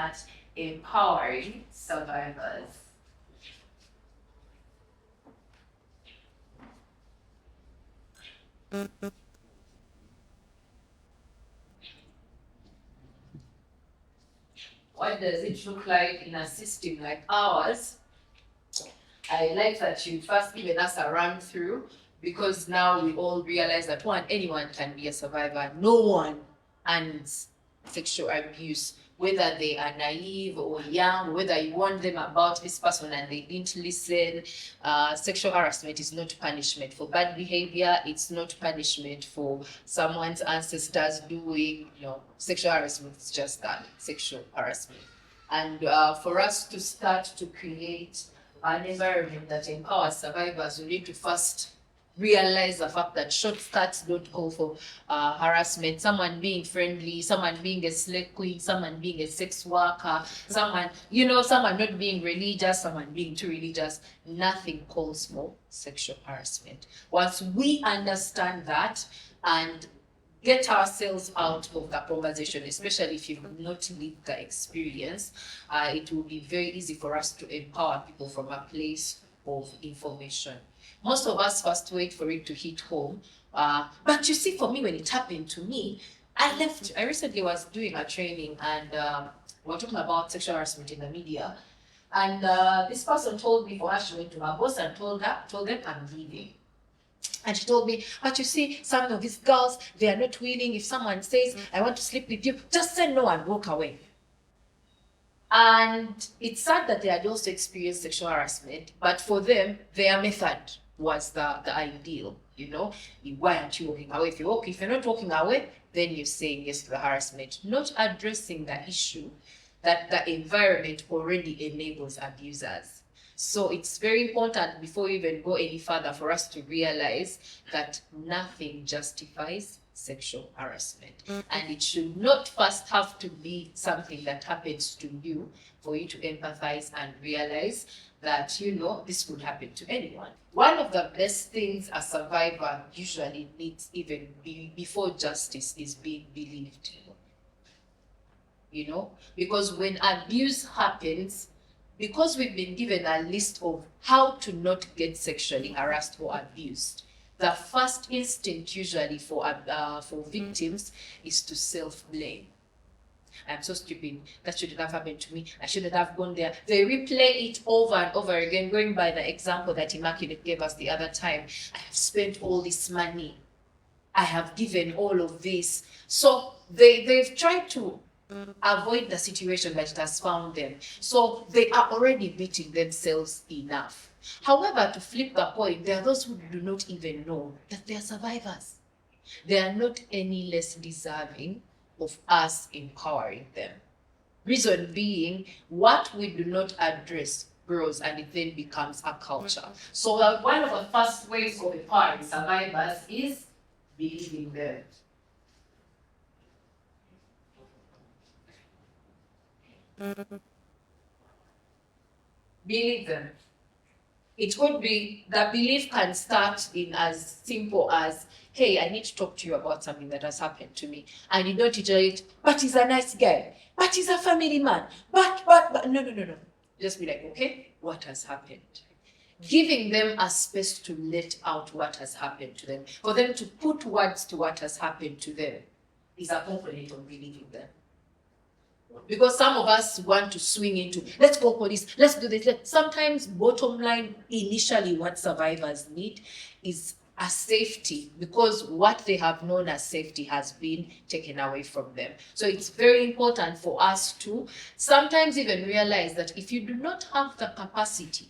at empowering survivors. What does it look like in a system like ours? I like that you first given us a run through, because now we all realize that anyone can be a survivor. No one ends sexual abuse, whether they are naive or young, whether you warn them about this person and they didn't listen. Sexual harassment is not punishment for bad behavior. It's not punishment for someone's ancestors doing, sexual harassment is just that, sexual harassment. And for us to start to create an environment that empowers survivors, we need to first realize the fact that shortcuts don't call for harassment. Someone being friendly, someone being a slave queen, someone being a sex worker, someone not being religious, someone being too religious. Nothing calls for sexual harassment. Once we understand that and get ourselves out of the conversation, especially if you've not lived the experience, it will be very easy for us to empower people from a place of information. Most of us first wait for it to hit home. But you see, for me, when it happened to me, I left. I recently was doing a training and we were talking about sexual harassment in the media. And this person told me, for her, she went to her boss and told them, I'm leaving. And she told me, but you see, some of these girls, they are not willing. If someone says, I want to sleep with you, just say no and walk away. And it's sad that they had also experienced sexual harassment, but for them, their method was the ideal, Why aren't you walking away? If you're not walking away, then you're saying yes to the harassment, not addressing the issue that the environment already enables abusers. So it's very important, before we even go any further, for us to realize that nothing justifies sexual harassment. And it should not first have to be something that happens to you for you to empathize and realize that, this could happen to anyone. One of the best things a survivor usually needs, even before justice, is being believed. Because when abuse happens, because we've been given a list of how to not get sexually harassed or abused, the first instinct usually for victims is to self-blame. I'm so stupid. That shouldn't have happened to me. I shouldn't have gone there. They replay it over and over again, going by the example that Immaculate gave us the other time. I have spent all this money. I have given all of this. So they've tried to avoid the situation that it has found them. So they are already beating themselves enough. However, to flip the point, there are those who do not even know that they are survivors. They are not any less deserving of us empowering them. Reason being, what we do not address grows and it then becomes a culture. So one of the first ways of empowering survivors is believing them. Believe them. It could be, the belief can start in as simple as, hey, I need to talk to you about something that has happened to me. And you don't iterate, but he's a nice guy, but he's a family man, but, no. Just be like, okay, what has happened? Giving them a space to let out what has happened to them, for them to put words to what has happened to them, is a component of believing them. Because some of us want to swing into, let's call police, let's do this. Sometimes, bottom line, initially what survivors need is a safety, because what they have known as safety has been taken away from them. So it's very important for us to sometimes even realize that if you do not have the capacity,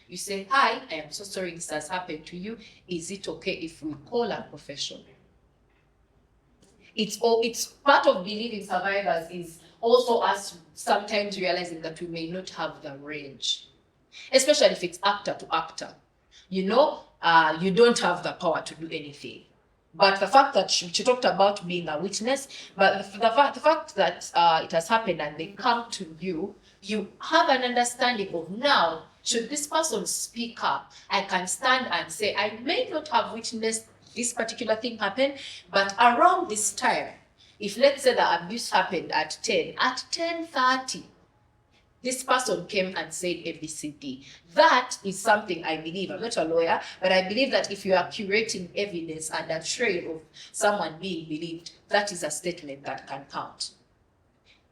you say, hi, I am so sorry this has happened to you. Is it okay if we call a professional? It's part of believing survivors is also us sometimes realizing that we may not have the range, especially if it's actor to actor. You don't have the power to do anything. But the fact that she talked about being a witness, but the fact that it has happened and they come to you, you have an understanding of, now, should this person speak up, I can stand and say, I may not have witnessed this particular thing happen, but around this time, If let's say the abuse happened at 10, at 10:30, this person came and said ABCD. That is something I believe. I'm not a lawyer, but I believe that if you are curating evidence and a trail of someone being believed, that is a statement that can count.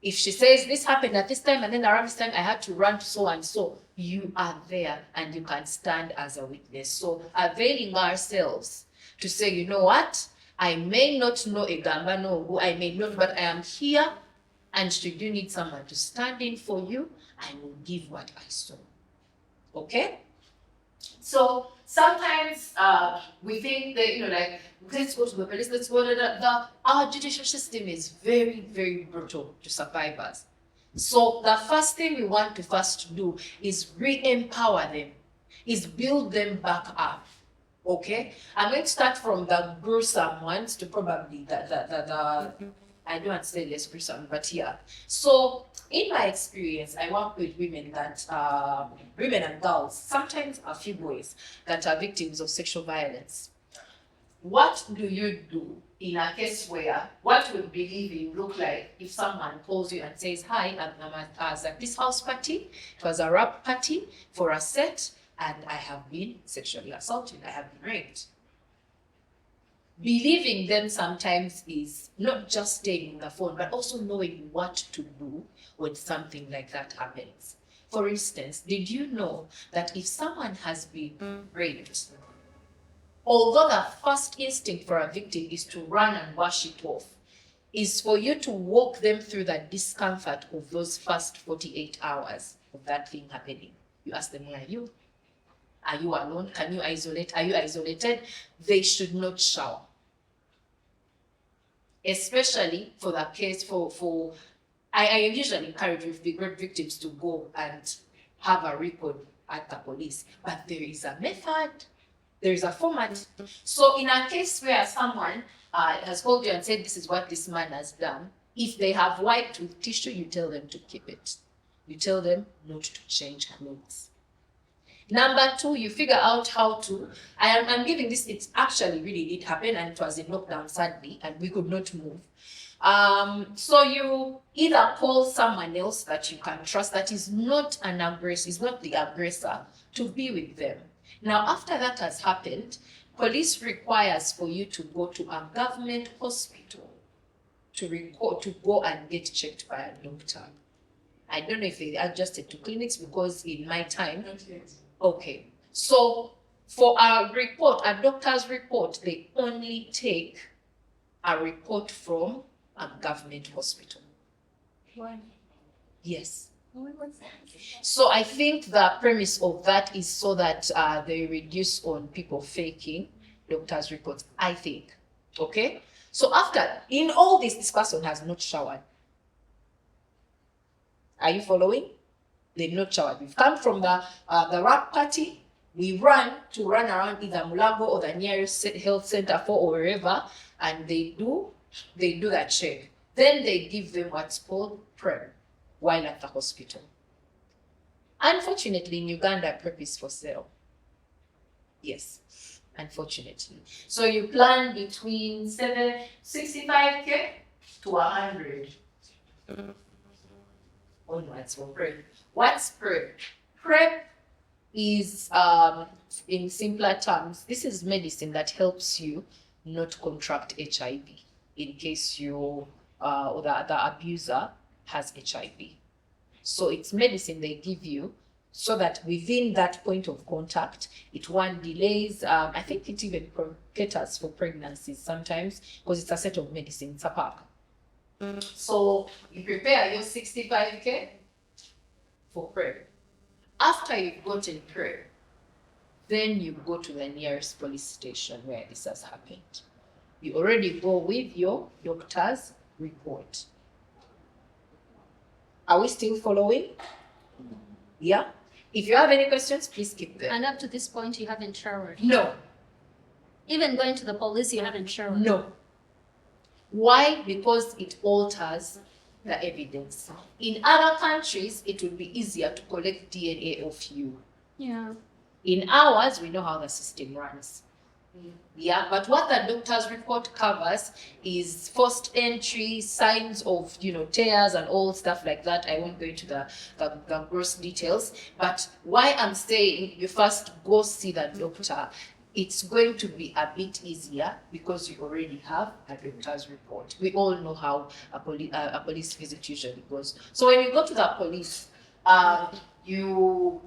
If she says this happened at this time and then around this time I had to run to so and so, you are there and you can stand as a witness. So availing ourselves to say, you know what, I may not know a Gamba, no, who I may not, but I am here, and should you need someone to stand in for you, I will give what I saw. Okay? So sometimes we think that, like, let's go to the police, let's go to our judicial system is very, very brutal to survivors. So the first thing we want to first do is re-empower them, is build them back up. Okay? I'm going to start from the gruesome ones to probably the I don't want to say less gruesome, but yeah. So in my experience, I work with women that women and girls, sometimes a few boys, that are victims of sexual violence. What do you do in a case where what would believing look like if someone calls you and says, hi, I was at this house party, it was a rap party for a set, and I have been sexually assaulted, I have been raped. Believing them sometimes is not just staying on the phone, but also knowing what to do when something like that happens. For instance, did you know that if someone has been raped, although the first instinct for a victim is to run and wash it off, is for you to walk them through the discomfort of those first 48 hours of that thing happening. You ask them, where are you? Are you alone? Can you isolate? Are you isolated? They should not shower. Especially for the case I usually encourage victims to go and have a record at the police. But there is a method, there is a format. So in a case where someone has called you and said, this is what this man has done, if they have wiped with tissue, you tell them to keep it. You tell them not to change clothes. Number two, you figure out how to, I'm giving this, it actually really did happen, and it was in lockdown sadly, and we could not move. So you either call someone else that you can trust that is not an aggressor, is not the aggressor, to be with them. Now, after that has happened, police requires for you to go to a government hospital to go and get checked by a doctor. I don't know if they adjusted to clinics, because in my time, okay. So for a report, a doctor's report, they only take a report from a government hospital. Why? Yes. What's that? So I think the premise of that is so that they reduce on people faking doctor's reports, I think. Okay? So after, in all this person has not showered. Are you following? They've not showered. We've come from the rap party. We run around either Mulago or the nearest health center or wherever, and they do that check. Then they give them what's called PrEP while at the hospital. Unfortunately, in Uganda, PrEP is for sale. Yes, unfortunately. So you plan between 65K to 100 onwards for PrEP. What's PrEP? PrEP is, in simpler terms, this is medicine that helps you not contract HIV in case you or the abuser has HIV. So it's medicine they give you so that within that point of contact, it delays, I think it even caters for pregnancies sometimes, because it's a set of medicine, it's a pack. So you prepare your 65K for PrEP. After you've gotten PrEP, then you go to the nearest police station where this has happened. You already go with your doctor's report. Are we still following? Yeah? If you have any questions, please keep them. And up to this point, you haven't showered? No. Even going to the police, you haven't showered? No. Why? Because it alters the evidence. In other countries, it would be easier to collect DNA of you. Yeah. In ours, we know how the system runs. Yeah, but what the doctor's report covers is first entry, signs of, tears and all stuff like that. I won't go into the gross details. But why I'm saying you first go see the doctor, it's going to be a bit easier because you already have a doctor's report. We all know how a police visit usually goes. So when you go to the police, you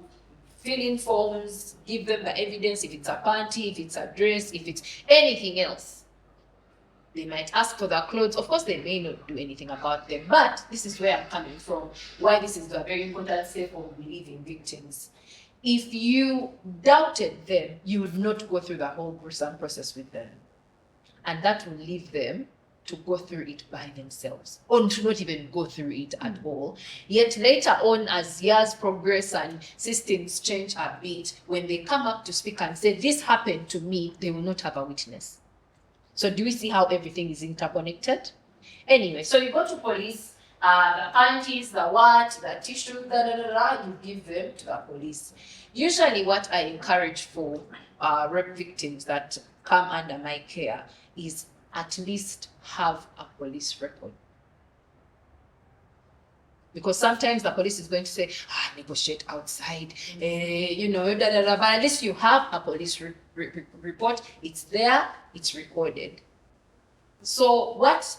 fill in forms, give them the evidence, if it's a panty, if it's a dress, if it's anything else. They might ask for the clothes. Of course, they may not do anything about them, but this is where I'm coming from, why this is a very important step of believing victims. If you doubted them, you would not go through the whole gruesome process with them. And that will leave them to go through it by themselves, or to not even go through it at all. Yet later on, as years progress and systems change a bit, when they come up to speak and say, this happened to me, they will not have a witness. So do we see how everything is interconnected? Anyway, so you go to police, the panties, the what, the tissue, you give them to the police. Usually what I encourage for rape victims that come under my care is at least have a police record. Because sometimes the police is going to say, negotiate outside, but at least you have a police report. It's there, it's recorded. So what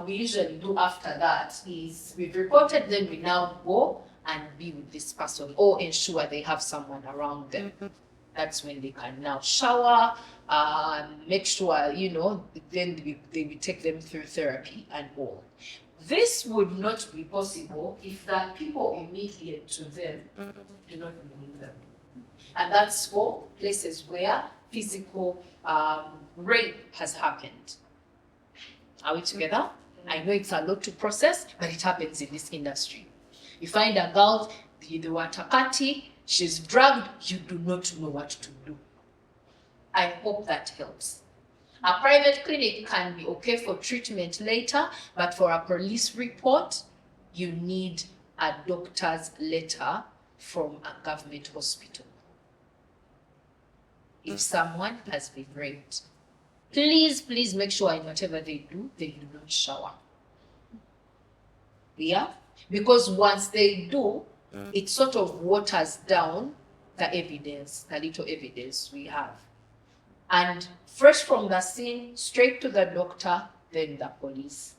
we usually do after that is we've reported them, we now go and be with this person or ensure they have someone around them. That's when they can now shower, make sure, then they will take them through therapy and all. This would not be possible if the people immediate to them do not believe them. And that's for places where physical rape has happened. Are we together? I know it's a lot to process, but it happens in this industry. You find a girl, the watakati, she's drugged, you do not know what to do. I hope that helps. A private clinic can be okay for treatment later, but for a police report, you need a doctor's letter from a government hospital. If someone has been raped, please make sure in whatever they do not shower. Yeah? Because once they do, it sort of waters down the evidence, the little evidence we have. And fresh from the scene, straight to the doctor, then the police.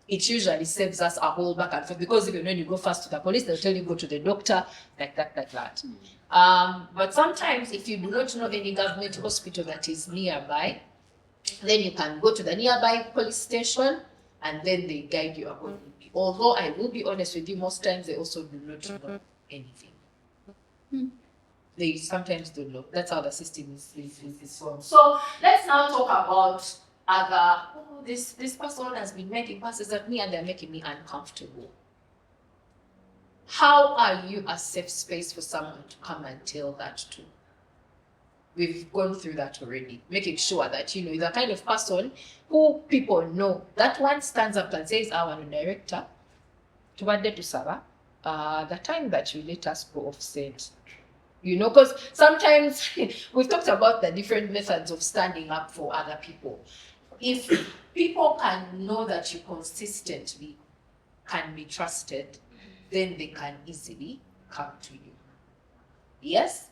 It usually saves us a whole back and forth, because even when you go first to the police, they'll tell you go to the doctor, like that. But sometimes if you do not know any government hospital that is nearby, then you can go to the nearby police station and then they guide you accordingly. Although I will be honest with you, most times they also do not know anything. They sometimes don't know. That's how the system is formed. So let's now talk about other, this person has been making passes at me and they're making me uncomfortable. How are you a safe space for someone to come and tell that to? We've gone through that already, making sure that, you're the kind of person who people know. That one stands up and says, our director, tubadde tusaba, the time that you let us go offset. Because sometimes we've talked about the different methods of standing up for other people. If people can know that you consistently can be trusted, then they can easily come to you. Yes?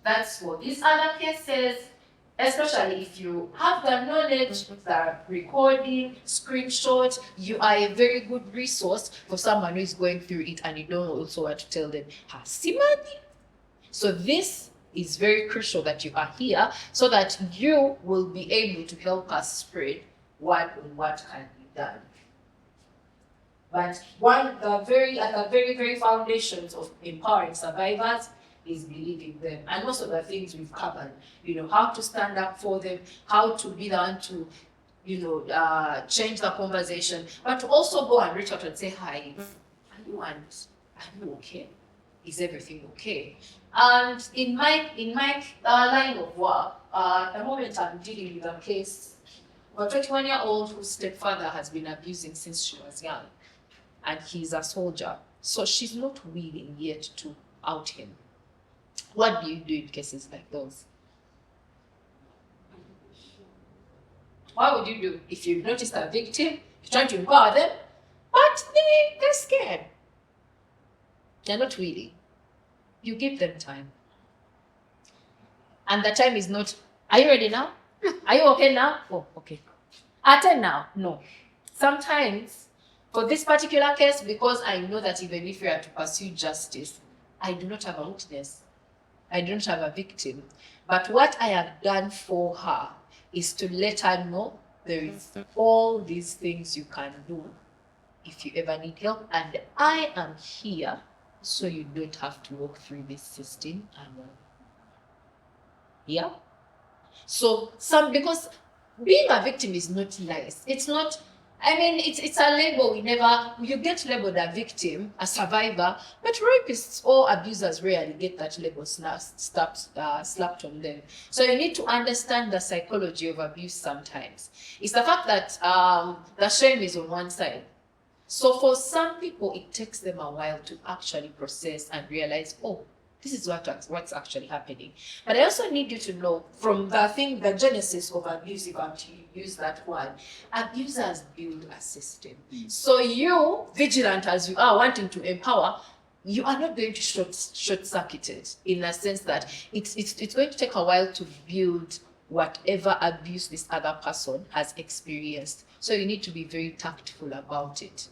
That's for these other cases, especially if you have the knowledge, the recording, screenshot, you are a very good resource for someone who is going through it and you don't also want to tell them, Hasimani. So this is very crucial that you are here so that you will be able to help us spread what can be done. But at the very foundations of empowering survivors is believing them. And most of the things we've covered, how to stand up for them, how to be the one to, change the conversation, but to also go and reach out and say, hi, are you okay? Is everything okay? And in my line of work, at the moment I'm dealing with a case of a 21-year-old whose stepfather has been abusing since she was young. And he's a soldier. So she's not willing yet to out him. What do you do in cases like those? What would you do if you noticed a victim, you're trying to empower them, but they're scared? They're not willing. You give them time. And the time is not, are you ready now? Are you okay now? Oh, okay. Attend now? No. Sometimes, for this particular case, because I know that even if we are to pursue justice, I do not have a witness. I do not have a victim. But what I have done for her is to let her know there is all these things you can do if you ever need help. And I am here so you don't have to walk through this system alone. Yeah? So because being a victim is not nice. It's not, I mean, it's a label you get labeled a victim, a survivor, but rapists or abusers rarely get that label slapped on them. So you need to understand the psychology of abuse sometimes. It's the fact that the shame is on one side. So for some people, it takes them a while to actually process and realize, oh, this is what's actually happening. But I also need you to know from the genesis of abuse, if I'm to use that word, abusers build a system. So you, vigilant as you are, wanting to empower, you are not going to short-circuit it, in the sense that it's going to take a while to build whatever abuse this other person has experienced. So you need to be very tactful about it.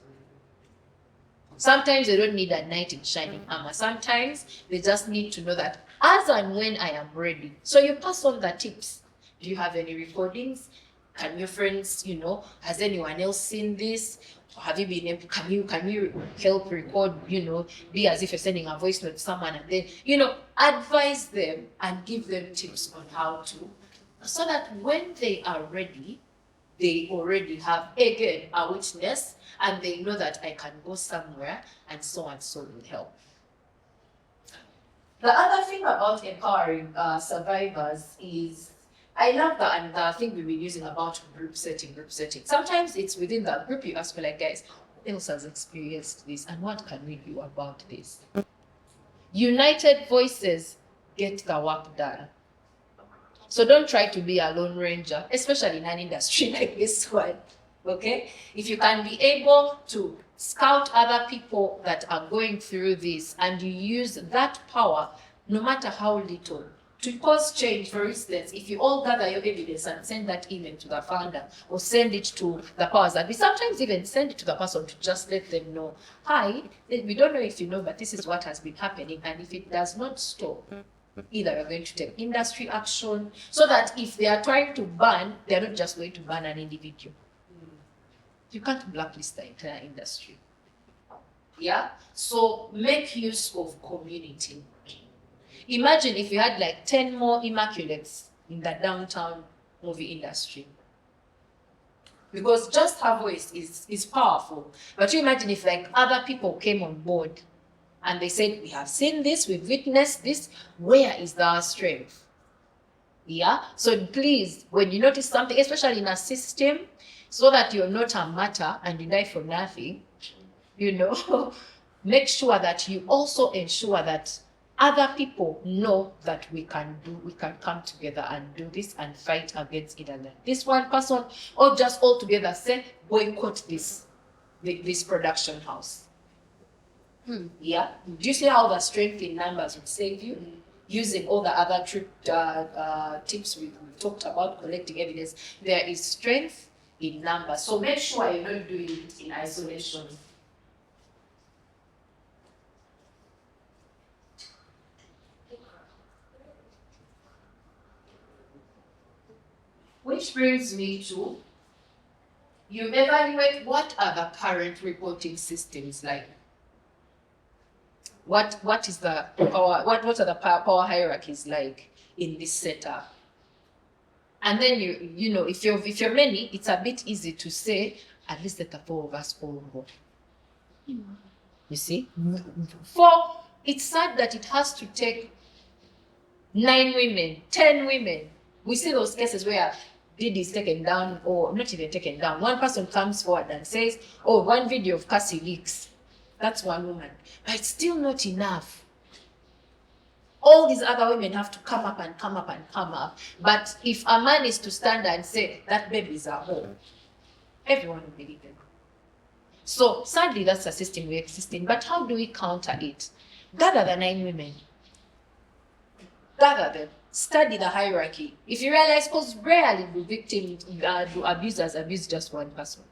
Sometimes they don't need a knight in shining armor. Sometimes they just need to know that as and when I am ready. So you pass on the tips. Do you have any recordings? Can your friends, has anyone else seen this? Have you been able, can you help record, be as if you're sending a voice note to someone, and then, advise them and give them tips on how to, so that when they are ready, they already have, again, a witness, and they know that I can go somewhere, and so will help. The other thing about empowering survivors is, I love that, and the thing we've been using about group setting. Sometimes it's within that group you ask for, like, guys, who else has experienced this, and what can we do about this? United voices get the work done. So don't try to be a lone ranger, especially in an industry like this one, okay? If you can be able to scout other people that are going through this, and you use that power, no matter how little, to cause change. For instance, if you all gather your evidence and send that email to the founder, or send it to the powers that be, sometimes even send it to the person to just let them know, hi, we don't know if you know, but this is what has been happening, and if it does not stop, either we're going to take industry action, so that if they are trying to ban, they're not just going to ban an individual. You can't blacklist the entire industry. Yeah? So make use of community. Imagine if you had like 10 more Immaculates in the downtown movie industry. Because just her voice is powerful. But you imagine if like other people came on board and they said, we have seen this, we've witnessed this, where is our strength? Yeah? So please, when you notice something, especially in a system, so that you're not a martyr and you die for nothing, make sure that you also ensure that other people know that we can come together and do this and fight against either this one person, or just all together say, boycott this production house. Yeah. Do you see how the strength in numbers would save you? Using all the other tips we talked about, collecting evidence, there is strength in numbers. So make sure you're not doing it in isolation. Which brings me to, you evaluate what are the current reporting systems like. What is the power? What are the power hierarchies like in this setup? And then if you're many, it's a bit easy to say, at least let the 4 of us all go. You see, it's sad that it has to take 9 women, 10 women. We see those cases where deed is taken down, or not even taken down. One person comes forward and says, oh, one video of Cassie leaks. That's one woman. But it's still not enough. all these other women have to come up and come up and come up. But if a man is to stand and say that baby is a whore, everyone will believe him. So sadly, that's a system we exist in. But how do we counter it? Gather the 9 women. Gather them. Study the hierarchy. If you realize, because rarely do victims, do abusers abuse just one person.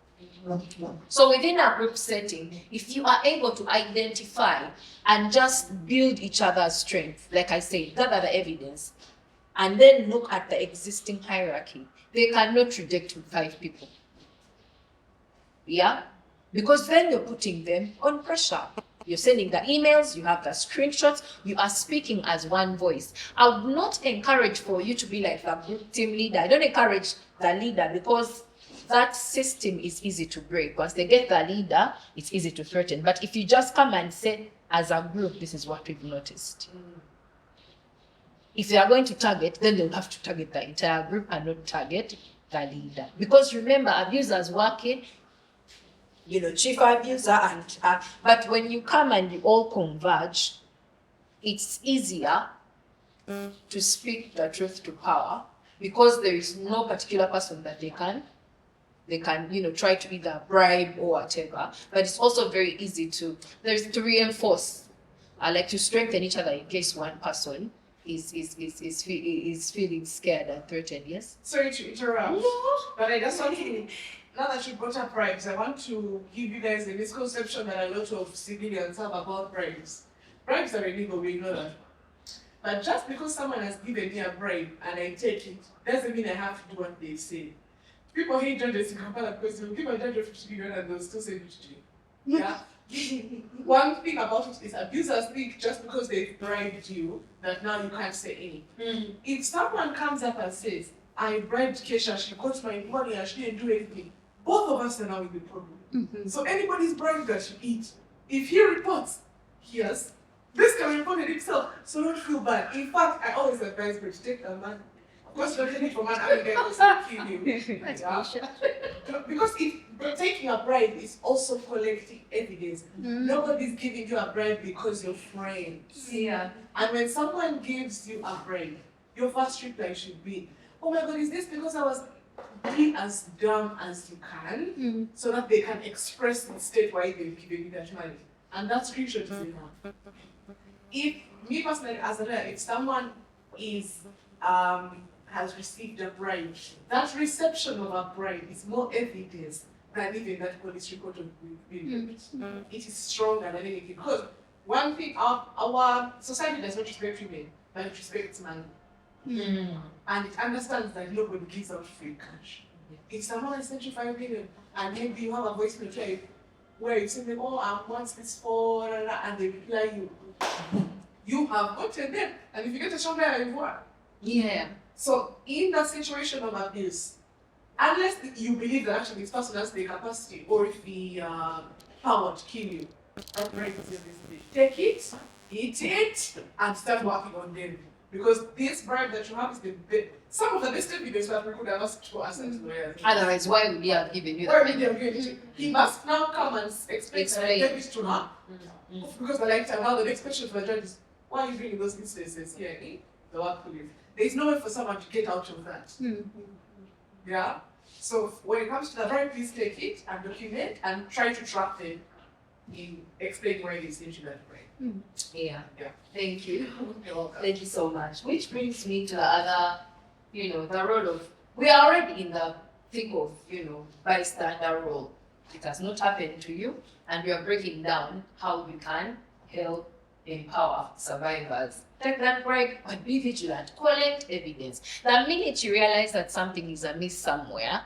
So within a group setting, if you are able to identify and just build each other's strength, like I said, gather the evidence, and then look at the existing hierarchy, they cannot reject with 5 people. Yeah? Because then you're putting them on pressure. You're sending the emails, you have the screenshots, you are speaking as one voice. I would not encourage for you to be like the group team leader. I don't encourage the leader, because that system is easy to break. Once they get the leader, it's easy to threaten. But if you just come and say, as a group, this is what we've noticed. If they are going to target, then they'll have to target the entire group and not target the leader. Because remember, abusers working, chief abuser, and but when you come and you all converge, it's easier to speak the truth to power, because there is no particular person that they can try to either bribe or whatever. But it's also very easy to reinforce, like to strengthen each other in case one person is feeling scared and threatened. Yes. Sorry to interrupt, but I just want to. Now that you brought up bribes, I want to give you guys a misconception that a lot of civilians have about bribes. Bribes are illegal, we know that. But just because someone has given me a bribe and I take it, doesn't mean I have to do what they say. People hate judges in Kampala because they'll give a judge 50 million and they'll still send it to you. Yeah? One thing about it is abusers think just because they've bribed you that now you can't say anything. If someone comes up and says, I bribed Kesha, she got my money and she didn't do anything, both of us are now in the problem. So anybody's bribe that you eat, if he reports, yes, this can report it himself, so don't feel bad. In fact, I always advise people to take the money. Because you're taking from an arrogant person to kill you. Yeah? Because if taking a bribe is also collecting evidence. Nobody's giving you a bribe because you're friends. Yeah. And when someone gives you a bribe, your first reply should be, oh my God, is this because I was be as dumb as you can, so that they can express and state why they've given you that money. And that screenshot is enough. If me personally, as a lawyer, if someone is has received a bribe, that reception of a bribe is more evidence than even that police report of being It is stronger than anything. Because one thing, our society does not respect women, but it respects money. And it understands that nobody gives out free cash. If someone has sent you 5 million and maybe you have a voice note where you say them, oh, I want this for, and they reply you have gotten them. And if you get a shoulder, you won. Yeah. So in that situation of abuse, unless you believe that actually this person has the capacity or if the power to kill you, take it, eat it, and start working on them. Because this bribe that you have is some of the best evidence that we could have asked for us as lawyers. Otherwise, why would he have given you Why that? would he have given it? He must now come and explain that I gave it to her. Because the lifetime, now the next question for the judge is, why are you bringing those instances here in the work police? There is no way for someone to get out of that. Yeah? So when it comes to the bribe, please take it and document and try to track them in explaining why they sent you that bribe. Yeah. Yeah. Thank you. You're welcome. Thank you so much. Which brings me to the other, the role of, we are already in the thick of, bystander role. It has not happened to you, and we are breaking down how we can help empower survivors. Take that break, but be vigilant. Collect evidence. The minute you realize that something is amiss somewhere,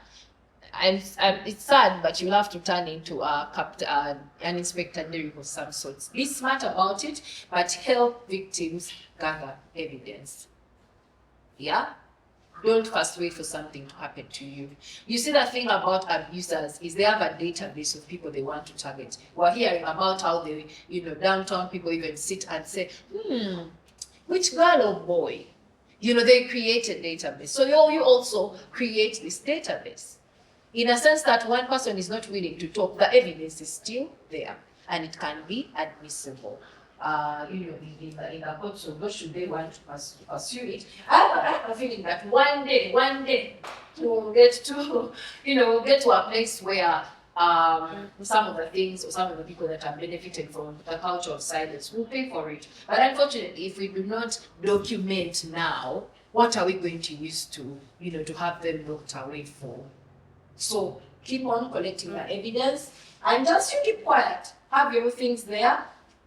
and it's sad, but you'll have to turn into an Inspector Derrick of some sorts. Be smart about it, but help victims gather evidence. Yeah? Don't first wait for something to happen to you. You see, the thing about abusers is they have a database of people they want to target. We're hearing about how they, downtown people even sit and say, which girl or boy? They create a database. So you also create this database. In a sense that one person is not willing to talk, the evidence is still there and it can be admissible. in the courts of law, should they want to pursue it. I have a feeling that one day, we'll get to, we'll get to a place where some of the things or some of the people that are benefiting from the culture of silence will pay for it. But unfortunately, if we do not document now, what are we going to use to, to have them looked away for? So keep on collecting the evidence and just you keep quiet. Have your things there.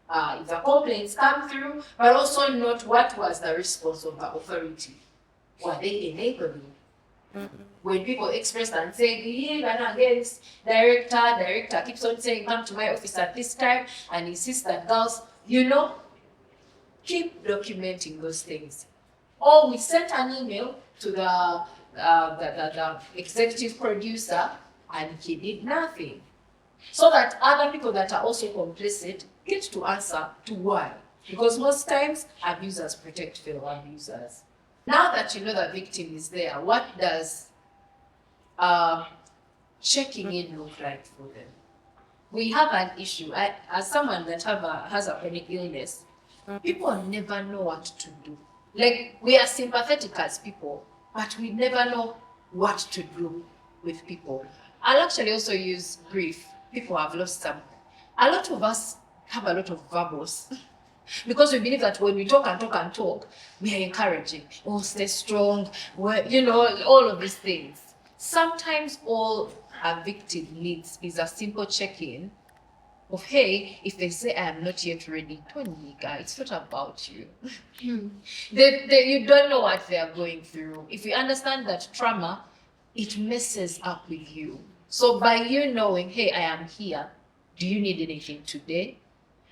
If the complaints come through, but also note what was the response of the authority. Were they enabling? When people express and say, yeah, and against director keeps on saying, come to my office at this time and insist that girls, keep documenting those things. Or we sent an email to the executive producer and he did nothing. So that other people that are also complicit get to answer to why. Because most times, abusers protect fellow abusers. Now that you know the victim is there, what does checking in look like for them? We have an issue. As someone that has a chronic illness, people never know what to do. Like, we are sympathetic as people, but we never know what to do with people. I'll actually also use grief. People have lost some. A lot of us have a lot of verbals because we believe that when we talk and talk, we are encouraging. Oh, stay strong. All of these things. Sometimes all a victim needs is a simple check-in of, hey, if they say I am not yet ready, don't nigga, it's not about you. You don't know what they are going through. If you understand that trauma, it messes up with you. So by you knowing, hey, I am here, do you need anything today?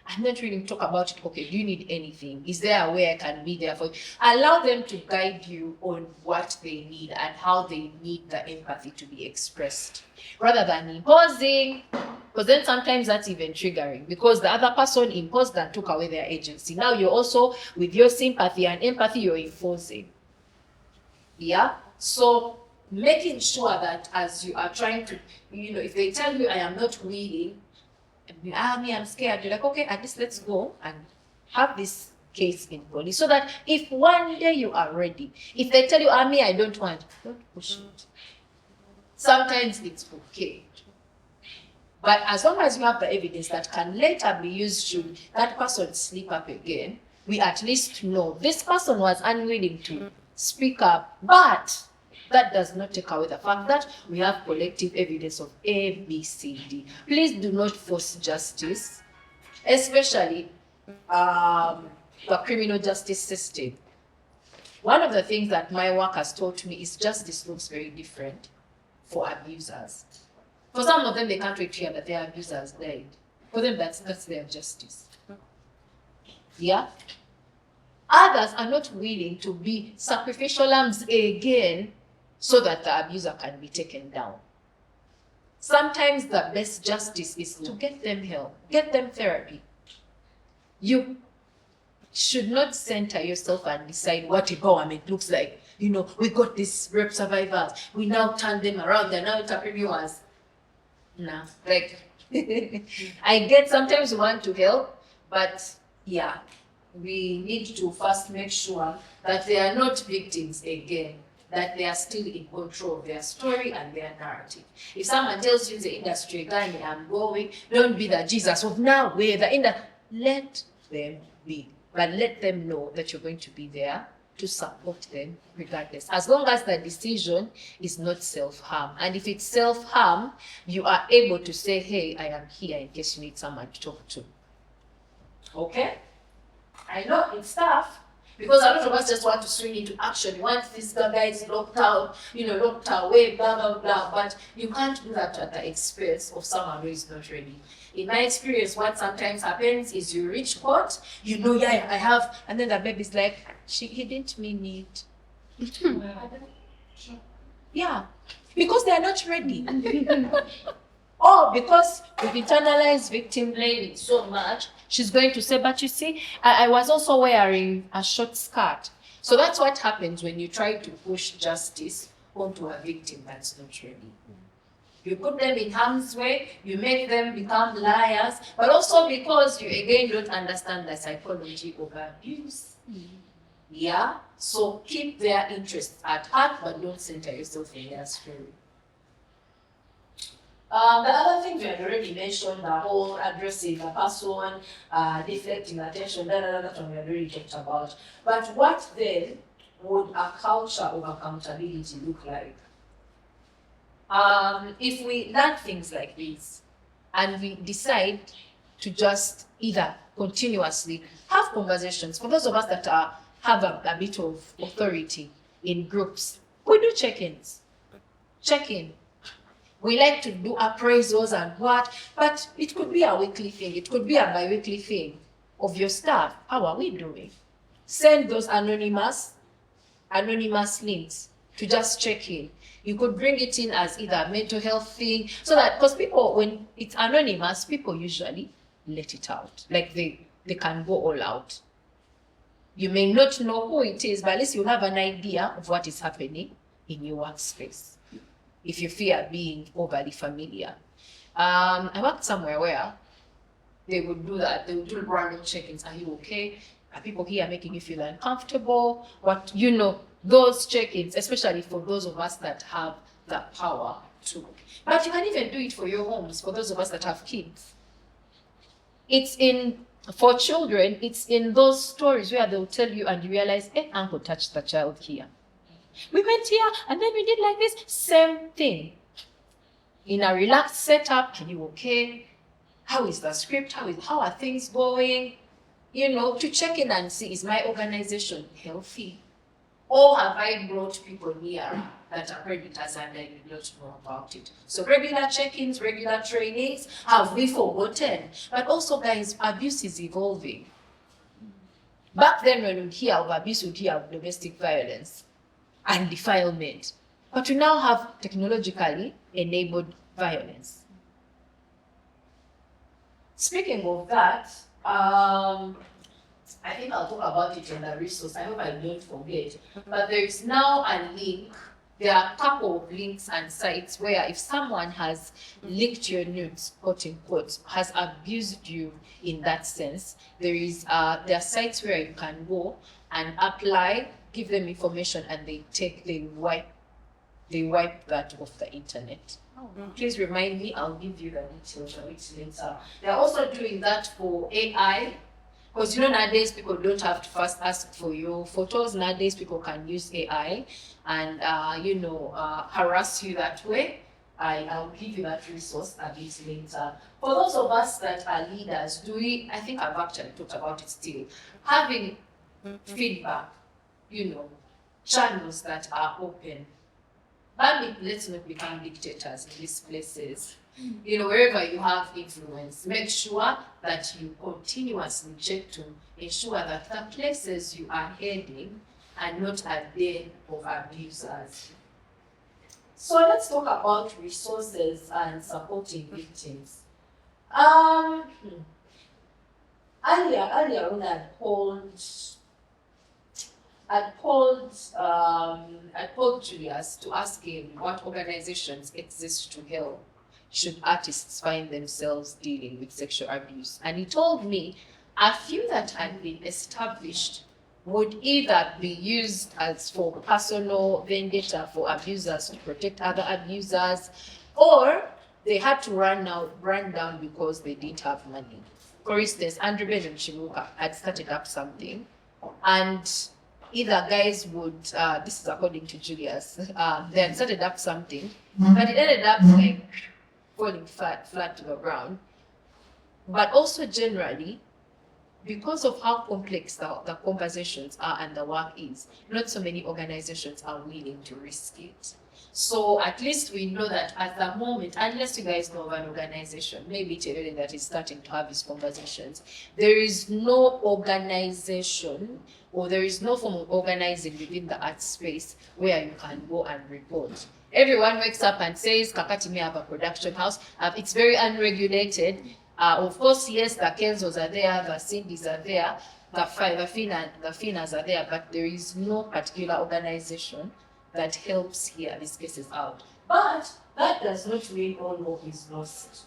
I'm not really talk about it. Okay, do you need anything? Is there a way I can be there for you? Allow them to guide you on what they need and how they need the empathy to be expressed, rather than imposing. Because then sometimes that's even triggering because the other person imposed and took away their agency. Now you're also, with your sympathy and empathy, you're enforcing. Yeah? So making sure that as you are trying to, if they tell you I am not willing, I'm scared, you're like, okay, at least let's go and have this case in police. So that if one day you are ready, if they tell you, I don't want, don't push it. Sometimes it's okay. But as long as you have the evidence that can later be used should that person slip up again, we at least know this person was unwilling to speak up, but that does not take away the fact that we have collective evidence of A, B, C, D. Please do not force justice, especially the criminal justice system. One of the things that my work has taught me is justice looks very different for abusers. For some of them, they can't wait to hear that their abusers died. For them, that's their justice. Yeah? Others are not willing to be sacrificial lambs again so that the abuser can be taken down. Sometimes the best justice is to get them help, get them therapy. You should not center yourself and decide what empowerment looks like. We got these rape survivors. We now turn them around. They're now entrepreneurs. Nah, like, I get sometimes we want to help, but yeah, we need to first make sure that they are not victims again, that they are still in control of their story and their narrative. If someone tells you the industry, Gani, I'm going, don't be the Jesus of now, we're the industry. Let them be, but let them know that you're going to be there to support them regardless. As long as the decision is not self-harm. And if it's self-harm, you are able to say, hey, I am here in case you need someone to talk to. Okay? I know it's tough because a lot of us just want to swing into action. You want this guy is locked out, locked away, blah, blah, blah. But you can't do that at the expense of someone who is not ready. In my experience, what sometimes happens is you reach court, yeah, I have, and then the baby's like, he didn't mean it. Yeah, because they are not ready. Or because we've internalized victim blaming so much, she's going to say, but you see, I was also wearing a short skirt. So that's what happens when you try to push justice onto a victim that's not ready. You put them in harm's way, you make them become liars, but also because you again don't understand the psychology of abuse. Yeah? So keep their interests at heart, but don't center yourself in their story. The other things we had already mentioned, the whole addressing the person, deflecting attention, that one we had already talked about. But what then would a culture of accountability look like? If we learn things like this and we decide to just either continuously have conversations, for those of us that have a bit of authority in groups, we do check-ins. Check-in. We like to do appraisals and what, but it could be a weekly thing, it could be a bi-weekly thing of your staff. How are we doing? Send those anonymous links to just check in. You could bring it in as either a mental health thing, so that, because people, when it's anonymous, people usually let it out. Like they can go all out. You may not know who it is, but at least you'll have an idea of what is happening in your workspace, if you fear being overly familiar. I worked somewhere where they would do that. They would do random check-ins. Are you okay? Are people here making you feel uncomfortable? What, those check-ins, especially for those of us that have the power to. But you can even do it for your homes, for those of us that have kids. For children, it's in those stories where they'll tell you and you realize, uncle touched the child here. We went here and then we did like this. Same thing. In a relaxed setup, are you okay? How is the script? How are things going? To check in and see, is my organization healthy? Or have I brought people near that are predators and I did not know about it? So regular check-ins, regular trainings, have we forgotten? But also, guys, abuse is evolving. Back then, when we'd hear of abuse, we'd hear of domestic violence and defilement. But we now have technologically enabled violence. Speaking of that, I think I'll talk about it in the resource. I hope I don't forget. But there is now a link. There are a couple of links and sites where if someone has licked your nudes, quote unquote, has abused you in that sense, there are sites where you can go and apply, give them information, and they wipe that off the internet. Please remind me, I'll give you the details of it later. They're also doing that for AI, because nowadays people don't have to first ask for your photos. Nowadays people can use AI and harass you that way. I'll give you that resource a bit later. For those of us that are leaders, I think I've actually talked about it still, having feedback, channels that are open. But let's not become dictators in these places. Wherever you have influence, make sure that you continuously check to ensure that the places you are heading are not a den of abusers. So let's talk about resources and supporting victims. Earlier on, I'd called Julius to ask him what organizations exist to help should artists find themselves dealing with sexual abuse. And he told me a few that had been established would either be used as for personal vendetta for abusers to protect other abusers, or they had to run down because they didn't have money. For instance, Andrew Ben and Shimuka had started up something, and either guys would, this is according to Julius, they had started up something, but it ended up falling flat to the ground. But also generally, because of how complex the conversations are and the work is, not so many organizations are willing to risk it. So at least we know that at the moment, unless you guys know of an organization, maybe today that is starting to have these conversations, there is no organization or there is no form of organizing within the art space where you can go and report. Everyone wakes up and says, Kakati may have a production house. It's very unregulated. Of course, yes, the Kenzos are there, the Cindy's are there, the Finas are there, but there is no particular organization that helps hear these cases out. But that does not mean all hope is lost.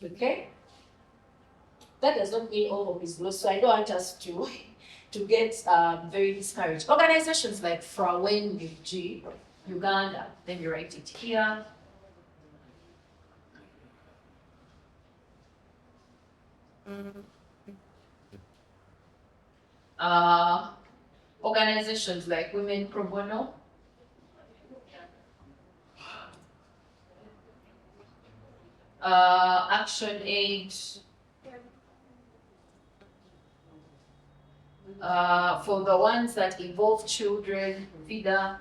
Okay? That does not mean all hope is lost. So I don't want us to get very discouraged. Organizations like Frawen UG, Uganda, then you write it here. Organizations like Women Pro Bono, Action Aid, for the ones that involve children, VIDA.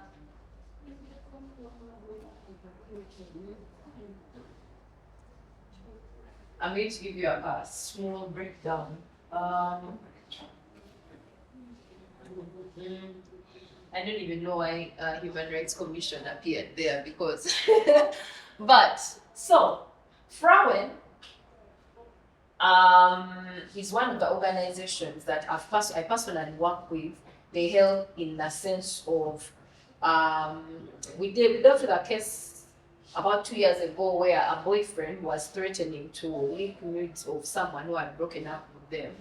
I'm going to give you a small breakdown. I don't even know why Human Rights Commission appeared there because, but so Frauen is one of the organizations that I personally work with. They help in the sense of we dealt with a case about 2 years ago where a boyfriend was threatening to leak nudes of someone who had broken up with them.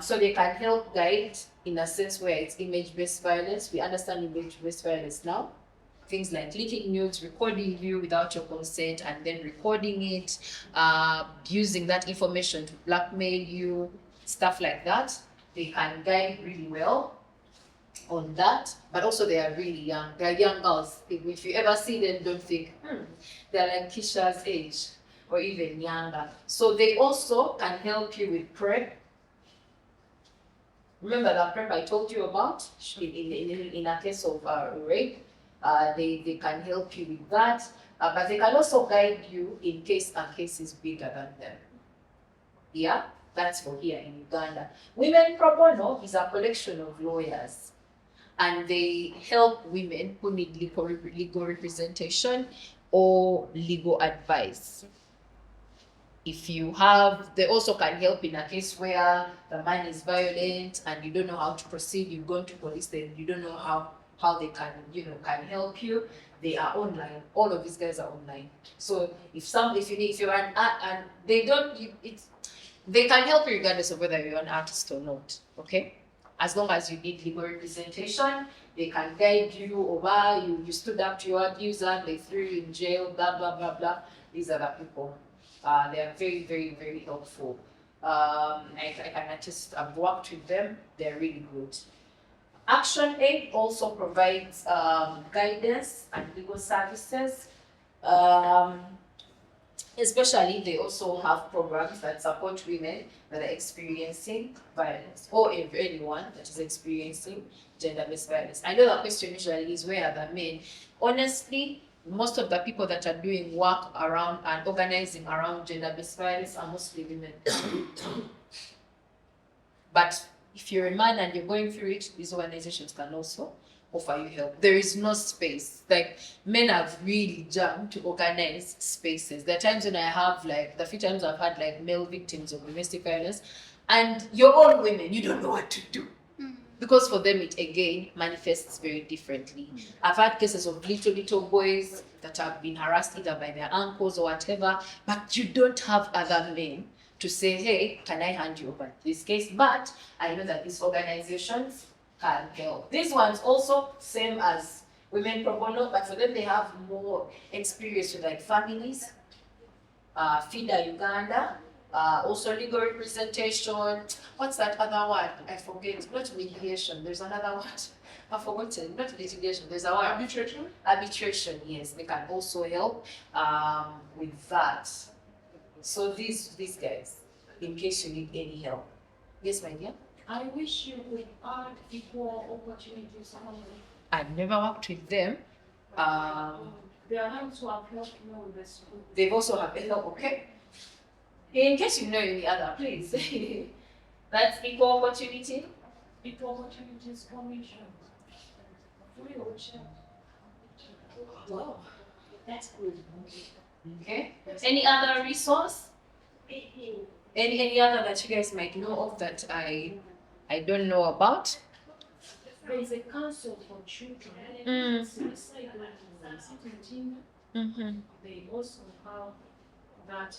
So they can help guide in a sense where it's image-based violence. We understand image-based violence now. Things like leaking nudes, recording you without your consent, and then recording it, using that information to blackmail you, stuff like that. They can guide really well on that, but also they are really young. They are young girls. If you ever see them, don't think, they're like Kisha's age or even younger. So they also can help you with PrEP. Remember that PrEP I told you about in a case of rape? They can help you with that, but they can also guide you in case a case is bigger than them. Yeah, that's for here in Uganda. Women Pro Bono is a collection of lawyers, and they help women who need legal representation or legal advice. If you have, they also can help in a case where the man is violent and you don't know how to proceed. You've gone to police, then you don't know how they can help you. They are online. All of these guys are online. So if you're and they can help you regardless of whether you're an artist or not. Okay, as long as you need legal representation, they can guide you over. You stood up to your abuser, they threw you in jail, blah blah blah blah. These are the people. They are very, very, very helpful. I can attest, I've worked with them, they're really good. Action Aid also provides guidance and legal services. Especially, they also have programs that support women that are experiencing violence, or anyone that is experiencing gender-based violence. I know the question usually is, where are the men? Honestly, most of the people that are doing work around and organizing around gender-based violence are mostly women. But if you're a man and you're going through it, these organizations can also offer you help. There is no space. Like, men have really jumped to organize spaces. There are times when I have, the few times I've had male victims of domestic violence, and you're all women, you don't know what to do. Because for them, it again manifests very differently. I've had cases of little boys that have been harassed either by their uncles or whatever, but you don't have other men to say, hey, can I hand you over this case? But I know that these organizations can help. These ones also, same as Women Pro Bono, but for them, they have more experience with families, FIDA Uganda, also legal representation. What's that other one? I forget. Not mediation. There's another one. I've forgotten. Not litigation. There's a one. Arbitration? Arbitration, yes. They can also help with that. So these guys, in case you need any help. Yes, my dear? I wish you would add equal opportunities only. I've never worked with them. There are hands who have helped me with the school. They've also have help, okay? In case you know any other, please. That's equal opportunity. Equal opportunities commission. Free of charge. Wow. That's good. Okay. Any other resource? Any other that you guys might know of that I don't know about? There is a council for children. Mm. So this side of the team, Mm-hmm. they also have that,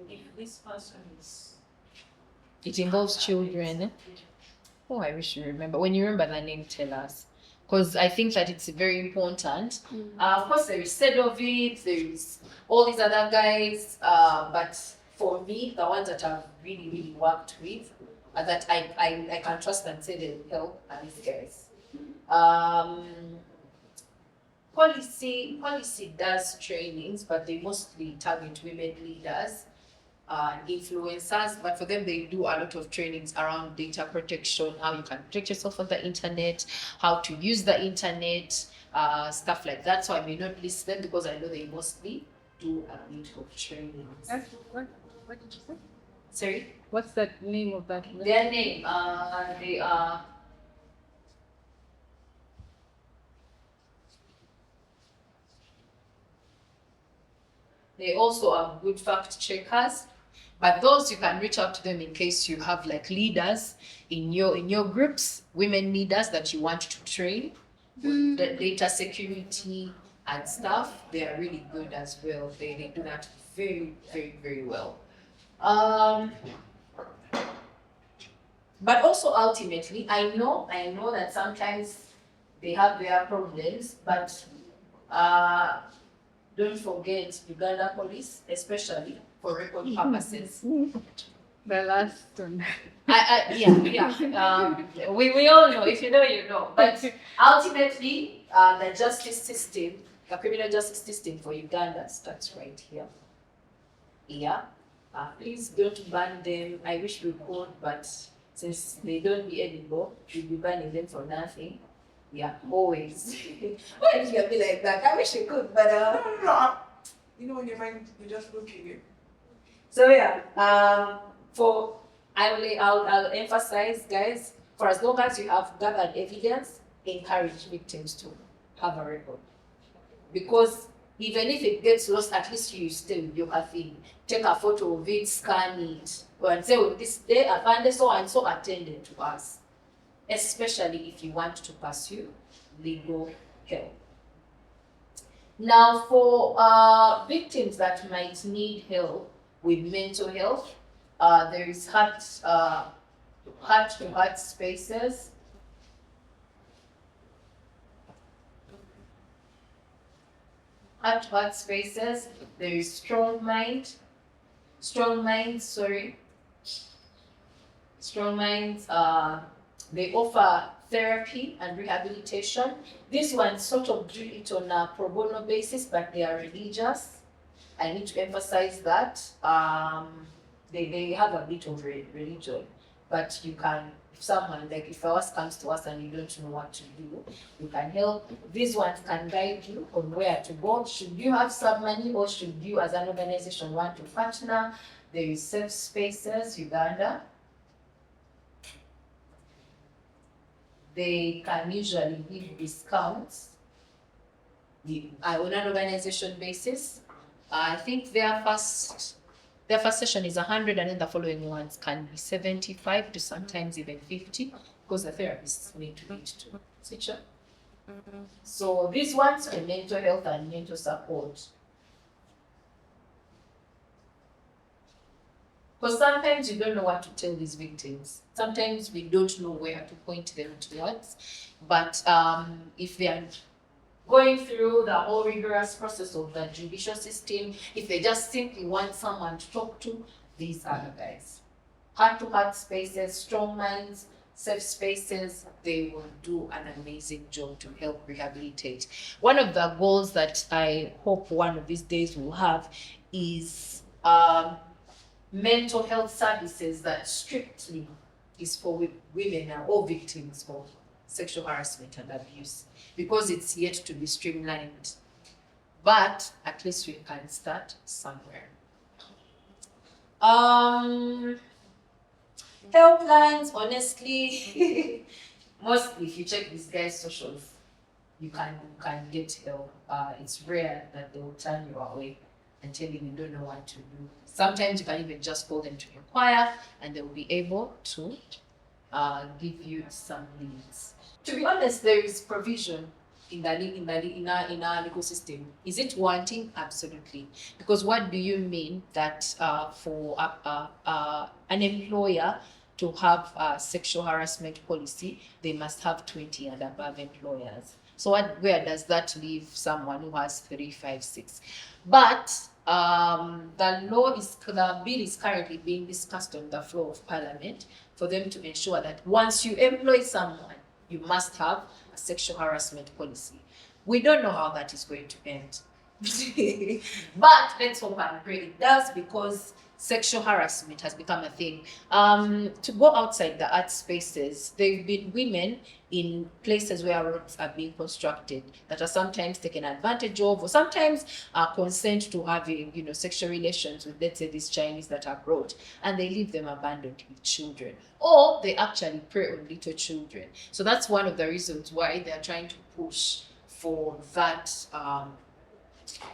if this person is. It involves children. Oh, I wish you remember. When you remember the name, tell us. Because I think that it's very important. Of course, there is Sedovic, there is all these other guys. But for me, the ones that I've really, really worked with, that I can trust and say they'll help are these guys. Policy does trainings, but they mostly target women leaders and influencers, but for them they do a lot of trainings around data protection, how you can protect yourself on the internet, how to use the internet, stuff like that. So I may not list them because I know they mostly do a bit of trainings. What did you say? Sorry? What's the name of that? Their name, they are they also are good fact checkers. But those you can reach out to them in case you have like leaders in your groups, women leaders that you want to train, the data security and stuff. They are really good as well. They do that very, very, very well. But also ultimately, I know that sometimes they have their problems, but don't forget Uganda police, especially for record purposes. The last one. We all know. If you know, you know. But ultimately, the justice system, the criminal justice system for Uganda starts right here. Yeah. Please don't ban them. I wish we could, but since they don't be edible, we'll be banning them for nothing. Yeah, always. Why did you be like that? I wish we could, but No. You know, in your mind, you're just looking it. So yeah, I'll emphasize, guys, for as long as you have gathered evidence, encourage victims to have a record. Because even if it gets lost, at least you still do your thing. Take a photo of it, scan it, and say, well, this day I found so and so attended to us. Especially if you want to pursue legal help. Now, for victims that might need help with mental health, there is heart-to-heart spaces. Heart-to-heart spaces. There is Strong Minds. They offer therapy and rehabilitation. This one sort of do it on a pro bono basis, but they are religious. I need to emphasize that. They have a bit of religion, but you can, if someone, like if ours comes to us and you don't know what to do, you can help. These ones can guide you on where to go. Should you have some money or should you as an organization want to partner? There is Safe Spaces Uganda. They can usually give discounts on an organization basis. I think their first session is 100, and then the following ones can be 75 to sometimes even 50, because the therapists need to switch up. So these ones are mental health and mental support. Because sometimes you don't know what to tell these victims. Sometimes we don't know where to point them towards. But if they are going through the whole rigorous process of the judicial system, if they just simply want someone to talk to, these are the guys. Heart-to-heart spaces, Strong Minds, Safe Spaces, they will do an amazing job to help rehabilitate. One of the goals that I hope one of these days we'll have is mental health services that strictly is for women and all victims of sexual harassment and abuse, because it's yet to be streamlined. But at least we can start somewhere. Helplines, honestly, mostly if you check these guys' socials, you can get help. It's rare that they will turn you away and tell you don't know what to do. Sometimes you can even just call them to inquire and they will be able to give you some limits. To be honest, there is provision in our legal system. Is it wanting? Absolutely. Because what do you mean that for an employer to have a sexual harassment policy, they must have 20 and above employers? So where does that leave someone who has 3, 5, 6? But the bill is currently being discussed on the floor of Parliament for them to ensure that once you employ someone, you must have a sexual harassment policy. We don't know how that is going to end. But let's hope and pray it does, because sexual harassment has become a thing. To go outside the art spaces, there have been women in places where roads are being constructed that are sometimes taken advantage of, or sometimes consent to having, sexual relations with, let's say, these Chinese that are brought, and they leave them abandoned with children, or they actually prey on little children. So that's one of the reasons why they are trying to push for that.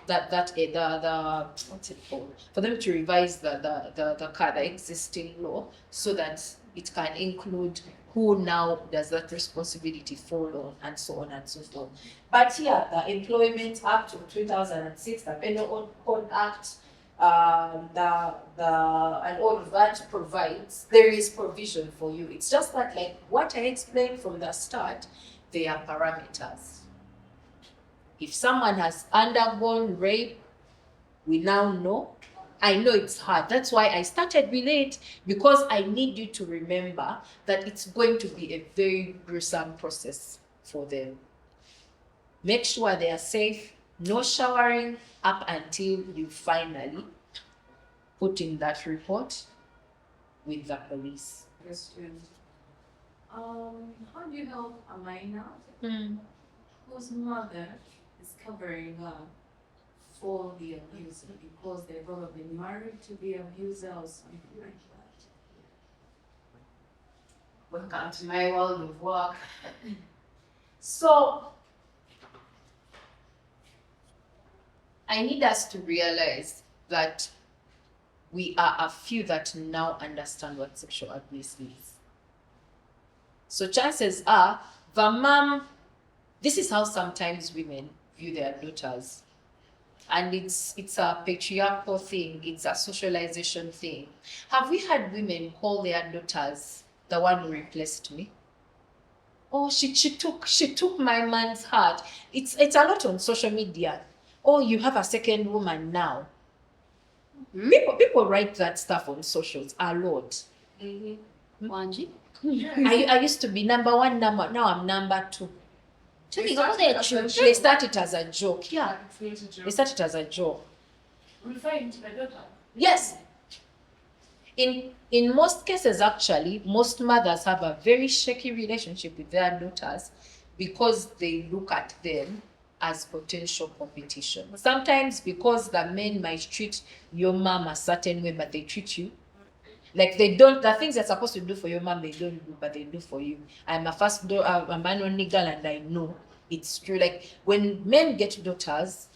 What's it called? For them to revise the existing law so that it can include who now does that responsibility fall on, and so on and so forth. But yeah, the Employment Act of 2006, the Penal Code Act, and all of that provides, there is provision for you. It's just that, like what I explained from the start, there are parameters. If someone has undergone rape, we now know. I know it's hard. That's why I started with it, because I need you to remember that it's going to be a very gruesome process for them. Make sure they are safe, no showering up until you finally put in that report with the police. Question. How do you help a minor whose mother is covering up for the abuser because they've probably been married to the abuser or something like that? Welcome to my world of work. So, I need us to realize that we are a few that now understand what sexual abuse is. So chances are, the mom, this is how sometimes women view their daughters. And it's a patriarchal thing, it's a socialization thing. Have we had women call their daughters the one who replaced me? Oh, she took my man's heart. It's a lot on social media. Oh, you have a second woman now. People write that stuff on socials a lot. Wanji? I used to be number one, now I'm number 2. They start it as a joke. Yeah. They start it as a joke. Referring to the daughter? Yes. In most cases, actually, most mothers have a very shaky relationship with their daughters because they look at them as potential competition. Sometimes because the men might treat your mom a certain way, but they treat you like they don't. The things they're supposed to do for your mom, they don't do, but they do for you. I'm a man only girl, and I know it's true. Like when men get daughters,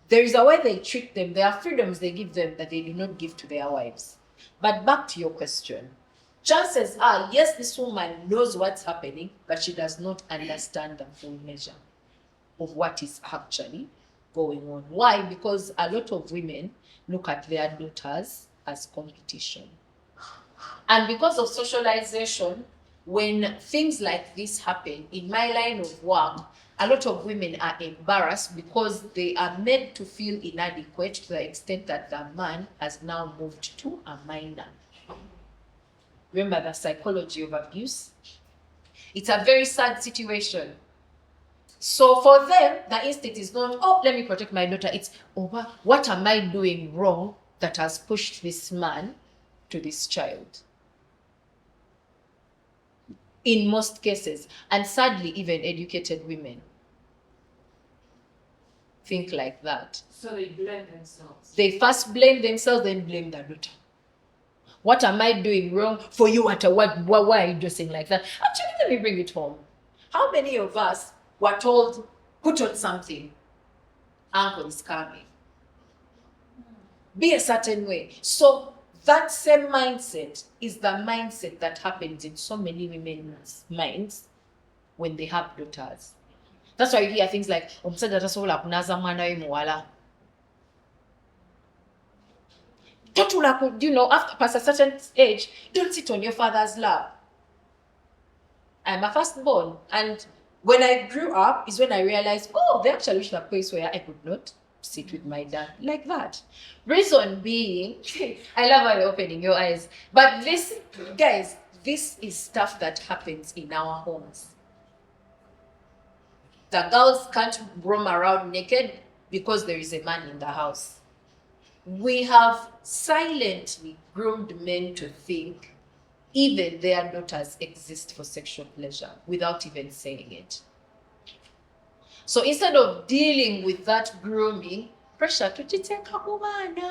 there is a way they treat them. There are freedoms they give them that they do not give to their wives. But back to your question, chances are, yes, this woman knows what's happening, but she does not understand the full measure of what is actually going on. Why? Because a lot of women look at their daughters as competition. And because of socialization, when things like this happen, in my line of work, a lot of women are embarrassed because they are made to feel inadequate to the extent that the man has now moved to a minor. Remember the psychology of abuse? It's a very sad situation. So for them, the instinct is not, oh, let me protect my daughter. It's, oh, what am I doing wrong that has pushed this man to this child? In most cases, and sadly, even educated women think like that. So they blame themselves. They first blame themselves, then blame their daughter. What am I doing wrong for you? Why are you dressing like that? Actually, let me bring it home. How many of us were told, put on something, uncle is coming? Be a certain way. So That same mindset is the mindset that happens in so many women's minds when they have daughters. That's why you hear things like, omusajja tasobola kunaza mwana we muwala. After past a certain age, don't sit on your father's lap. I'm a firstborn, and when I grew up is when I realized, they actually reached a place where I could not sit with my dad like that. Reason being, I love how you're opening your eyes. But this, guys, this is stuff that happens in our homes. The girls can't roam around naked because there is a man in the house. We have silently groomed men to think even their daughters exist for sexual pleasure without even saying it. So instead of dealing with that grooming, pressure to take a woman.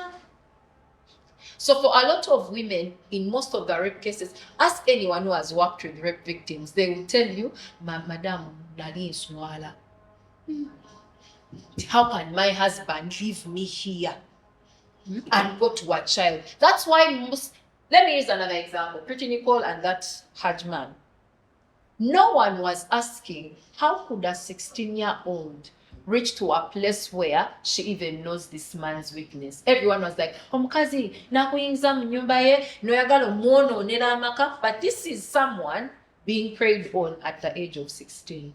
So for a lot of women, in most of the rape cases, ask anyone who has worked with rape victims, they will tell you, Madam, Nali Swala. How can my husband leave me here and go to a child? That's why let me use another example. Pretty Nicole and that Hajj man. No one was asking, how could a 16-year-old reach to a place where she even knows this man's weakness? Everyone was like, omukazi, nakuyinza mu nyumba ye, noyagala omwonoonera amaka. But this is someone being preyed on at the age of 16.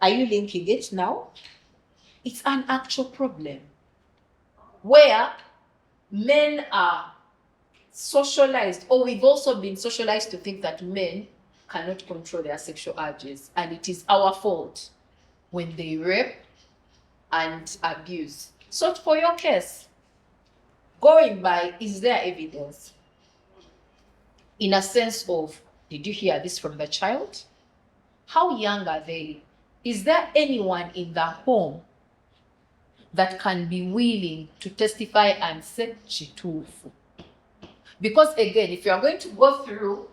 Are you linking it now? It's an actual problem where men are socialized, or we've also been socialized to think that men cannot control their sexual urges, and it is our fault when they rape and abuse. So for your case, going by, is there evidence? In a sense of, did you hear this from the child? How young are they? Is there anyone in the home that can be willing to testify and say chitufu? Because again, if you are going to go through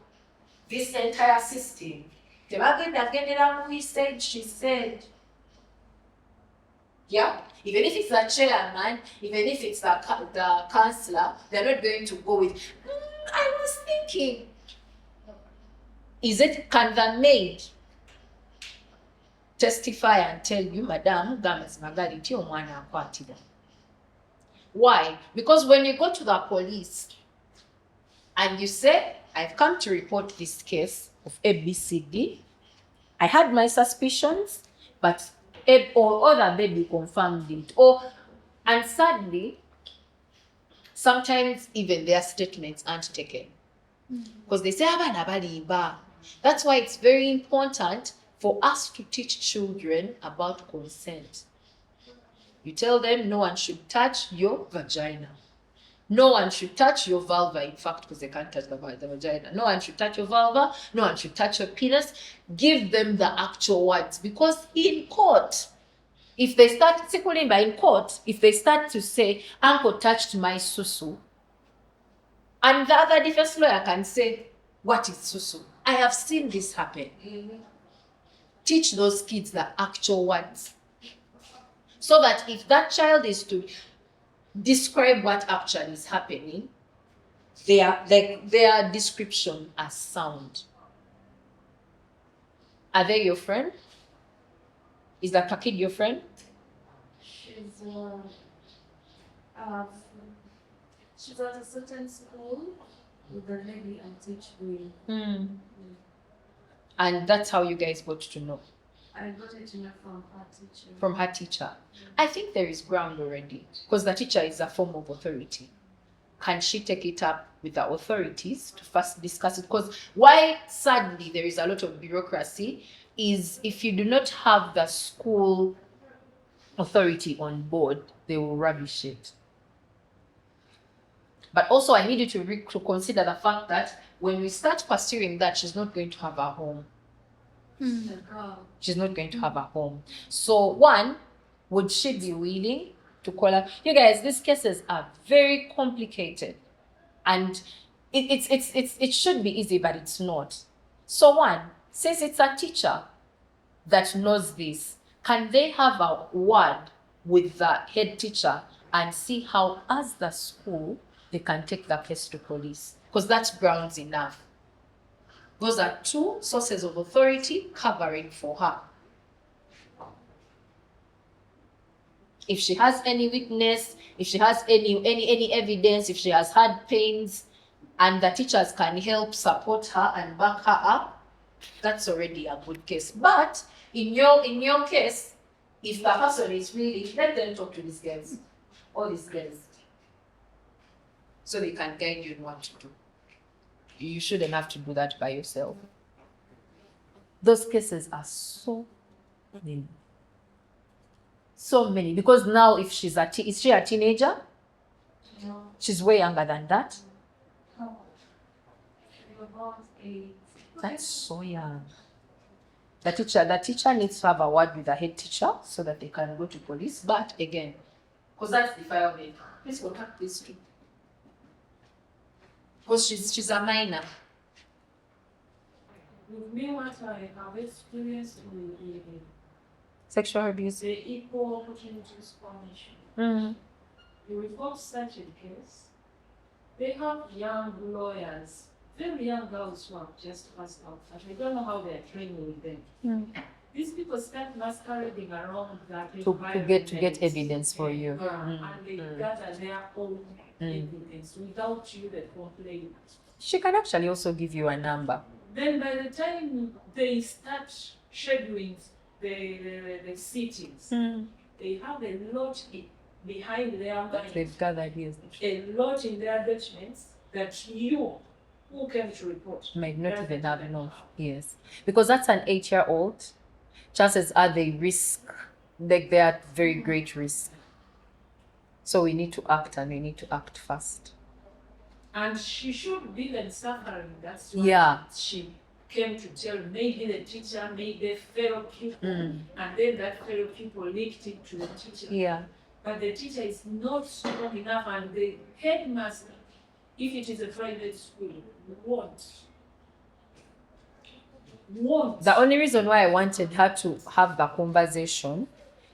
this entire system, he said, she said. Yeah? Even if it's the chairman, even if it's the councillor, they're not going to go with, I was thinking. Can the maid testify and tell you, Madam, why? Because when you go to the police and you say, I've come to report this case of ABCD, I had my suspicions, but or other baby confirmed it. And sadly, sometimes even their statements aren't taken. Because they say, that's why it's very important for us to teach children about consent. You tell them no one should touch your vagina. No one should touch your vulva, in fact, because they can't touch the vagina. No one should touch your vulva. No one should touch your penis. Give them the actual words. Because in court, if they start to say, uncle touched my susu, and the other defense lawyer can say, what is susu? I have seen this happen. Teach those kids the actual words. So that if that child is to describe what actually is happening, their description as sound. Are they your friend? Is that kid your friend? She's at a certain school with the lady I teach with. And that's how you guys got to know? I got it to know from her teacher. From her teacher. I think there is ground already, because the teacher is a form of authority. Can she take it up with the authorities to first discuss it? Because why sadly there is a lot of bureaucracy is if you do not have the school authority on board, they will rubbish it. But also I need you to consider the fact that when we start pursuing that, she's not going to have a home. She's not going to have a home. So one, would she be willing to call her? You guys, these cases are very complicated. And it should be easy, but it's not. So one, since it's a teacher that knows this, can they have a word with the head teacher and see how, as the school, they can take the case to police because that's grounds enough. Those are two sources of authority covering for her. If she has any weakness, if she has any evidence, if she has had pains, and the teachers can help support her and back her up, that's already a good case. But in your case, if the person is really, let them talk to these girls, all these girls, so they can guide you in what to do. You shouldn't have to do that by yourself. Those cases are so many. So many. Because now if she's is she a teenager? No. She's way younger than that. No. About 8. That's so young. The teacher needs to have a word with the head teacher so that they can go to police. But again, because that's the defilement, please contact these two. Because she's a minor. With me, what I have experienced with Sexual abuse. the Equal Opportunities Commission, the report such a case, they have young lawyers, very young girls who have just passed out, and they don't know how they are training with them. These people start masquerading around that To get evidence for you. and they gather their own evidence without you the complaint. She can actually also give you a number. Then by the time they start scheduling the sittings, they have a lot behind their mind, They've gathered here. a lot in their judgments that you who came to report Might not even have known. Yes. Because that's an 8-year-old. Chances are they risk, like they are at very great risk. So we need to act and we need to act fast. And she should be then suffering. That's why Yeah. she came to tell maybe the teacher, maybe fellow people, and then that fellow people leaked it to the teacher. Yeah. But the teacher is not strong enough, and the headmaster, if it is a private school, won't. The only reason why I wanted her to have the conversation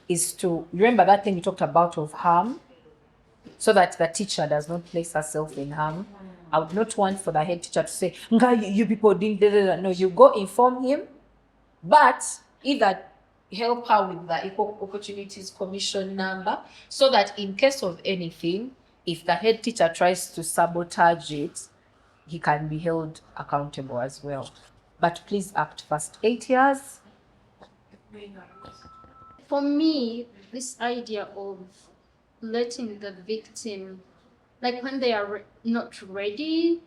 is to remember that thing we talked about of harm, so that the teacher does not place herself in harm. I would not want for the head teacher to say, "Nga, you people didn't do that." No, you go inform him, but either help her with the Equal Opportunities Commission number, so that in case of anything, if the head teacher tries to sabotage it, he can be held accountable as well. But please act fast. 8 years. For me, this idea of letting the victim, like when they are not ready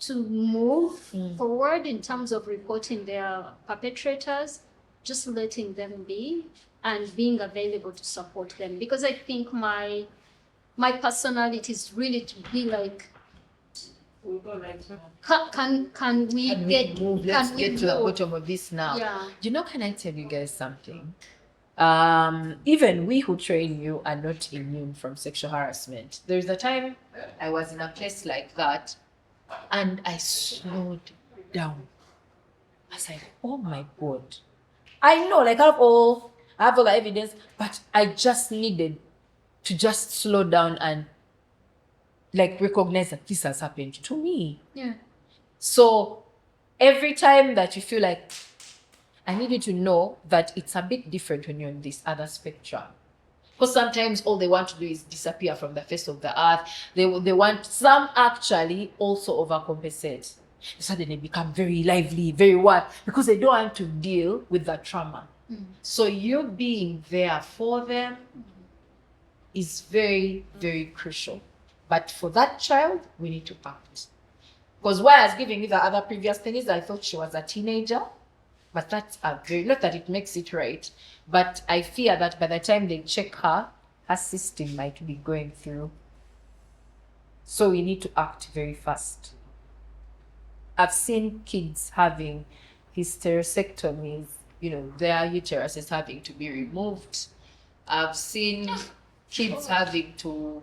to move forward in terms of reporting their perpetrators, just letting them be and being available to support them. Because I think my personality is really to be like, can we move? Let's get to the move? bottom of this now. Yeah. You know, can I tell you guys something? Even we who train you are not immune from sexual harassment. There's a time I was in a place like that and I slowed down. I was like, oh my God. I know, like I have all the evidence, but I just needed to just slow down and like recognize that this has happened to me. Yeah. So every time that you feel like, I need you to know that it's a bit different when you're in this other spectrum. Because sometimes all they want to do is disappear from the face of the earth. They want, some actually also overcompensate. Suddenly become very lively, very what? Because they don't want to deal with the trauma. So you being there for them is very, very crucial. But for that child, we need to act. Because why I was giving you the other previous thing is I thought she was a teenager. But that's a very, not that it makes it right, but I fear that by the time they check her, her system might be going through. So we need to act very fast. I've seen kids having hysterectomies, you know, their uterus is having to be removed. I've seen kids having to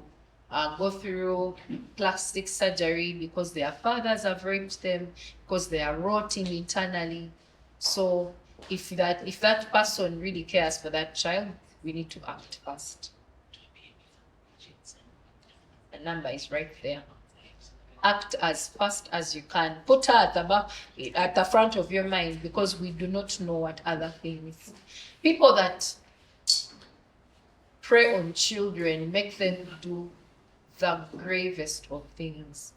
go through plastic surgery because their fathers have raped them, because they are rotting internally. So if that person really cares for that child, we need to act fast. The number is right there. Act as fast as you can. Put her at the front of your mind, because we do not know what other things. People that prey on children make them do the gravest of things.